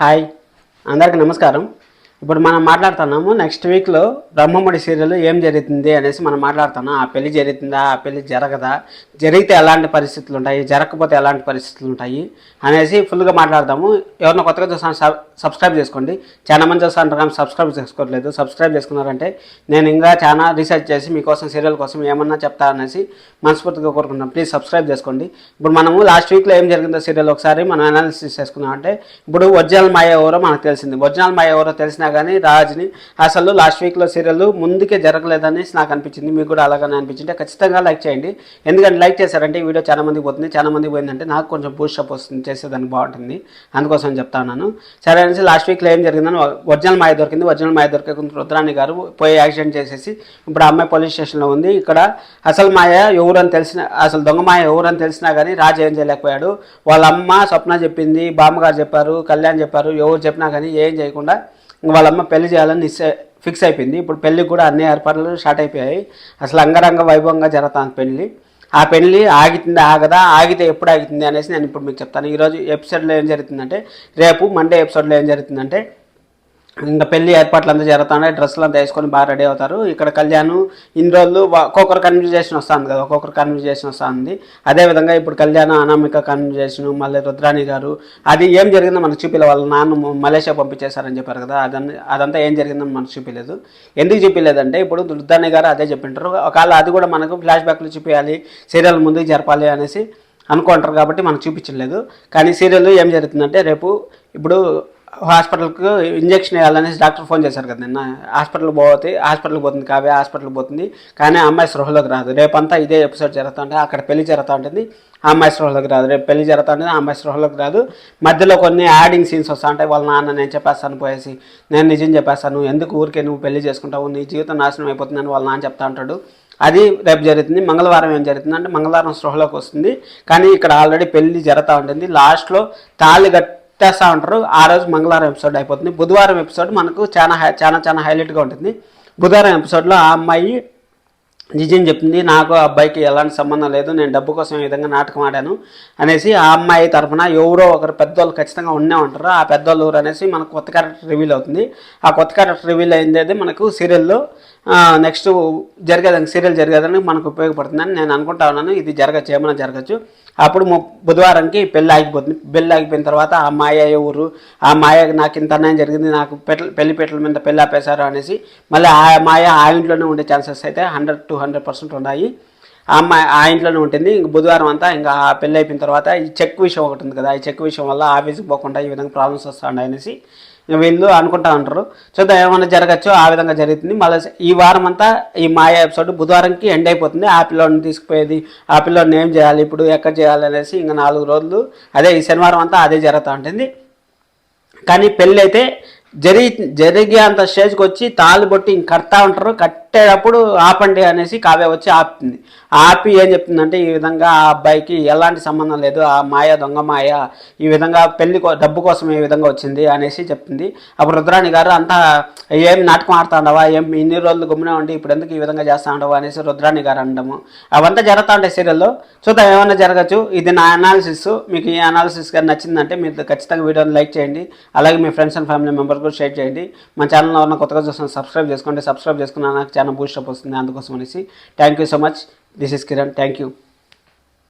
Hi, అందరికీ నమస్కారం. ఇప్పుడు మనం మాట్లాడుతున్నాము నెక్స్ట్ వీక్లో బ్రహ్మముడి సీరియల్ ఏం జరుగుతుంది అనేసి మనం మాట్లాడుతున్నాం. ఆ పెళ్లి జరుగుతుందా, ఆ పెళ్లి జరగదా, జరిగితే ఎలాంటి పరిస్థితులు ఉంటాయి, జరగకపోతే ఎలాంటి పరిస్థితులు ఉంటాయి అనేసి ఫుల్గా మాట్లాడదాము. ఎవరినో కొత్తగా చూస్తాను సబ్స్క్రైబ్ చేసుకోండి. చాలా మంది చూస్తాను కానీ సబ్స్క్రైబ్ చేసుకోవట్లేదు. సబ్స్క్రైబ్ చేసుకున్నారంటే నేను ఇంకా చాలా రీసెర్చ్ చేసి మీకోసం సీరియల్ కోసం ఏమన్నా చెప్తా అనేసి మనస్ఫూర్తిగా కోరుకుంటున్నాం. ప్లీజ్ సబ్స్క్రైబ్ చేసుకోండి. ఇప్పుడు మనము లాస్ట్ వీక్లో ఏం జరిగిందో సీరియల్ ఒకసారి మనం అనాలిసిస్ చేసుకున్నామంటే, ఇప్పుడు ఒరిజినల్ మాయ ఎవరో మనకు తెలిసింది. ఒరిజినల్ మాయ ఎవరో తెలిసినా కానీ రాజ్ని అసలు లాస్ట్ వీక్లో సీరియల్ ముందుకే జరగలేదని నాకు అనిపించింది. మీకు కూడా అలాగనే అనిపించింది. ఖచ్చితంగా లైక్ చేయండి. ఎందుకంటే లైక్ చేశారంటే ఈ వీడియో చాలా మందికి పోతుంది. చాలా మందికి పోయిందంటే నాకు కొంచెం బూస్టప్ వస్తుంది, చేసేదానికి బాగుంటుంది. అందుకోసం చెప్తాను. సరే అనేసి లాస్ట్ వీక్లో ఏం జరిగిందని ఒరిజినల్ మాయ దొరికింది. ఒరిజినల్ మాయ దొరికే రుద్రాణి గారు పోయి యాక్సిడెంట్ చేసేసి ఇప్పుడు అమ్మాయి పోలీస్ స్టేషన్లో ఉంది. ఇక్కడ అసలు మాయ ఎవరని తెలిసిన, అసలు దొంగ మాయ ఎవరని తెలిసినా కానీ రాజు ఏం చేయలేకపోయాడు. వాళ్ళ అమ్మ స్వప్న చెప్పింది, బామ్మగారు చెప్పారు, కళ్యాణ్ చెప్పారు, ఎవరు చెప్పినా కానీ ఏం చేయకుండా వాళ్ళమ్మ పెళ్లి చేయాలని ఫిక్స్ అయిపోయింది. ఇప్పుడు పెళ్ళికి కూడా అన్ని ఏర్పాట్లు స్టార్ట్ అయిపోయాయి. అసలు అంగరంగ వైభవంగా జరుగుతుంది పెళ్ళి. ఆ పెళ్ళి ఆగుతుంది ఆగదా, ఆగితే ఎప్పుడు ఆగుతుంది అనేసి నేను ఇప్పుడు మీకు చెప్తాను. ఈరోజు ఎపిసోడ్లో ఏం జరుగుతుందంటే, రేపు మండే ఎపిసోడ్లో ఏం జరుగుతుందంటే, ఇంకా పెళ్లి ఏర్పాట్లు అంతా జరుగుతున్నాయి. డ్రెస్సులు అంతా వేసుకొని బాగా రెడీ అవుతారు. ఇక్కడ కళ్యాణ్ ఇన్ని రోజులు ఒక్కొక్కరు కన్వర్జేషన్ వస్తుంది కదా, ఒక్కొక్కరు కన్వర్జేషన్ వస్తుంది. అదేవిధంగా ఇప్పుడు కళ్యాణ్ అనామిక కన్వర్జేషన్, మళ్ళీ రుద్రాణి గారు అది ఏం జరిగిందో మనకు చూపిలే. వాళ్ళ నాన్న మలేషియా పంపించేశారని చెప్పారు కదా, అదంతా ఏం జరిగిందని మనకు చూపించలేదు. ఎందుకు చూపించలేదంటే, ఇప్పుడు రుద్రాణి గారు అదే చెప్పింటారు. ఒకవేళ అది కూడా మనకు ఫ్లాష్ బ్యాక్లు చూపించాలి, సీరియల్ ముందుకు జరపాలి అనేసి అనుకుంటారు కాబట్టి మనకు చూపించలేదు. కానీ సీరియల్ ఏం జరుగుతుందంటే, రేపు ఇప్పుడు హాస్పిటల్కి ఇంజక్షన్ వేయాలనేసి డాక్టర్ ఫోన్ చేశారు కదా నిన్న. హాస్పిటల్కి పోతుంది కావ్య, హాస్పిటల్కి పోతుంది. కానీ ఆ అమ్మాయి స్పృహలోకి రాదు. రేపంతా ఇదే ఎపిసోడ్ జరుగుతూ ఉంటుంది. అక్కడ పెళ్లి జరుగుతూ ఉంటుంది, ఆ అమ్మాయి స్పృహలోకి రాదు. రేపు పెళ్లి జరుగుతూ ఉంటుంది, ఆ అమ్మాయి స్పృహలోకి రాదు. మధ్యలో కొన్ని యాడింగ్ సీన్స్ వస్తూ ఉంటాయి. వాళ్ళ నాన్న నేను చెప్పేస్తాను పోయేసి, నేను నిజం చెప్పేస్తాను, ఎందుకు ఊరికే నువ్వు పెళ్లి చేసుకుంటావు, నీ జీవితం నాశనం అయిపోతుందని వాళ్ళ నాన్న చెప్తా ఉంటాడు. అది రేపు జరుగుతుంది. మంగళవారం ఏం జరుగుతుంది అంటే, మంగళవారం స్పృహలోకి వస్తుంది. కానీ ఇక్కడ ఆల్రెడీ పెళ్లి జరుగుతూ ఉంటుంది. లాస్ట్లో తాళి తెస్తా ఉంటారు. ఆ రోజు మంగళవారం ఎపిసోడ్ అయిపోతుంది. బుధవారం ఎపిసోడ్ మనకు చాలా హైలైట్గా ఉంటుంది. బుధవారం ఎపిసోడ్లో ఆ అమ్మాయి నిజం చెప్తుంది, నాకు ఆ అబ్బాయికి ఎలాంటి సంబంధం లేదు, నేను డబ్బు కోసం ఈ విధంగా నాటకం ఆడాను అనేసి ఆ అమ్మాయి తరఫున ఎవరో ఒకరు పెద్దోళ్ళు ఖచ్చితంగా ఉండే ఉంటారు. ఆ పెద్దోళ్ళు ఊరు అనేసి మనకు కొత్త క్యారెక్టర్ రివీల్ అవుతుంది. ఆ కొత్త క్యారెక్టర్ రివీల్ అయింది మనకు సీరియల్లో నెక్స్ట్ సీరియల్ జరిగేదానికి మనకు ఉపయోగపడుతుందని నేను అనుకుంటా ఉన్నాను. ఇది జరగచ్చు, ఏమైనా జరగచ్చు. అప్పుడు బుధవారంకి పెళ్ళి ఆగిపోతుంది. పెళ్ళి ఆగిపోయిన తర్వాత ఆ మాయ ఎవరు, ఆ మాయ నాకు ఇంత అన్యాయం జరిగింది, నాకు పెళ్లి పెట్టల మీద పెళ్ళి ఆపేశారు అనేసి మళ్ళీ ఆ మాయ ఆ ఇంట్లోనే ఉండే ఛాన్సెస్ అయితే 100% ఉన్నాయి. ఆ అమ్మాయి ఆ ఇంట్లోనే ఉంటుంది. ఇంక బుధవారం అంతా ఇంకా ఆ పెళ్ళి అయిపోయిన తర్వాత ఈ చెక్ విషయం ఒకటి ఉంది కదా, ఈ చెక్ విషయం వల్ల ఆఫీస్కి పోకుండా ఈ విధంగా ప్రాబ్లమ్స్ వస్తాయి అనేసి వీళ్ళు అనుకుంటా ఉంటారు. చూద్దాం ఏమైనా జరగచ్చు. ఆ విధంగా జరుగుతుంది. మళ్ళీ ఈ వారం అంతా ఈ మాయ ఎపిసోడ్ బుధవారంకి ఎండ్ అయిపోతుంది. ఆ పిల్లోడిని తీసుకుపోయేది, ఆ పిల్లోడిని ఏం చేయాలి, ఇప్పుడు ఎక్కడ చేయాలి అనేసి ఇంకా 4 రోజులు అదే ఈ శనివారం అంతా అదే జరుగుతూ ఉంటుంది. కానీ పెళ్ళి అయితే జరిగే అంత స్టేజ్కి వచ్చి తాళ్ళు బొట్టి ఇంక కడతా ఉంటారు. కట్టేటప్పుడు ఆపండి అనేసి కావ్య వచ్చి ఆపుతుంది. ఆపి ఏం చెప్తుందంటే, ఈ విధంగా ఆ అబ్బాయికి ఎలాంటి సంబంధం లేదు, ఆ మాయ దొంగ మాయ ఈ విధంగా డబ్బు కోసం ఈ విధంగా వచ్చింది అనేసి చెప్తుంది. అప్పుడు రుద్రాణి గారు అంతా ఏం నాటకం ఆడుతూ ఉండవా, ఏం ఇన్ని రోజులు గుమ్మినా ఉండి ఇప్పుడు ఎందుకు ఈ విధంగా చేస్తూ ఉండవా అనేసి రుద్రాణి గారు అనడము అవంతా జరుగుతూ ఉంటాయి సీరియల్లో. చూద్దాం ఏమైనా జరగచ్చు. ఇది నా అనాలిసిస్. మీకు ఈ అనాలిసిస్ కానీ నచ్చిందంటే మీరు ఖచ్చితంగా వీడియోని లైక్ చేయండి. అలాగే మీ ఫ్రెండ్స్ అండ్ ఫ్యామిలీ మెంబర్స్ కూడా షేర్ చేయండి. మన ఛానల్లో ఉన్న కొత్తగా చూస్తున్న సబ్స్క్రైబ్ చేసుకోండి. సబ్స్క్రైబ్ చేసుకున్నా నాకు చాలా బూస్టప్ వస్తుంది. అందుకోసం అనేసి thank you so much. This is Kiran. Thank you.